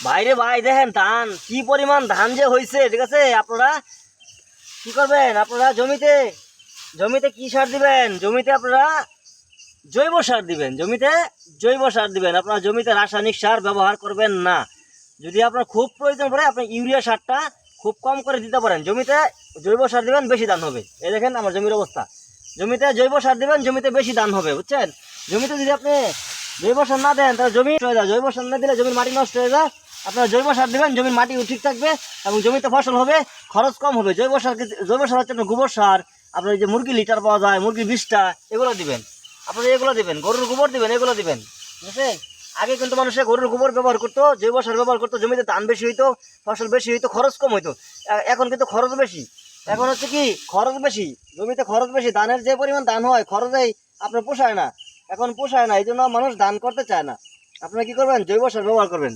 ভাইরে ভাই, দেখেন ধান কি পরিমাণ ধান যে হয়েছে। ঠিক আছে, আপনারা কি করবেন? আপনারা জমিতে জমিতে কি সার দিবেন? জমিতে আপনারা জৈব সার দিবেন। জমিতে জৈব সার দিবেন। আপনারা জমিতে রাসায়নিক সার ব্যবহার করবেন না। যদি আপনার খুব প্রয়োজন পড়ে, আপনি ইউরিয়া সারটা খুব কম করে দিতে পারেন। জমিতে জৈব সার দিবেন, বেশি ধান হবে। এই দেখেন আমার জমির অবস্থা। জমিতে জৈব সার দিবেন, জমিতে বেশি ধান হবে, বুঝছেন? জমিতে যদি আপনি জৈব সার না দেন, তাহলে জমি নষ্ট হয়ে যায়। জৈব সার না দিলে জমির মাটি নষ্ট হয়ে যায়। আপনারা জৈব সার দিবেন, জমির মাটি ঠিক থাকবে এবং জমিতে ফসল হবে, খরচ কম হবে। জৈব সার হচ্ছে আপনার গোবর সার। আপনার যে মুরগি লিটার পাওয়া যায়, মুরগির বিষটা, এগুলো দিবেন। আপনারা এগুলো দিবেন, গরুর গোবর দিবেন, এগুলো দিবেন। ঠিক আছে? আগে কিন্তু মানুষে গরুর গোবর ব্যবহার করতো, জৈব সার ব্যবহার করতো, জমিতে ধান বেশি হইতো, ফসল বেশি হইতো, খরচ কম হইতো। এখন কিন্তু খরচ বেশি। এখন হচ্ছে কি, খরচ বেশি, জমিতে খরচ বেশি। ধানের যে পরিমাণ ধান হয়, খরচেই আপনার পোষায় না। এখন পোষায় না, এই জন্য মানুষ ধান করতে চায় না। আপনারা কি করবেন? জৈব সার ব্যবহার করবেন।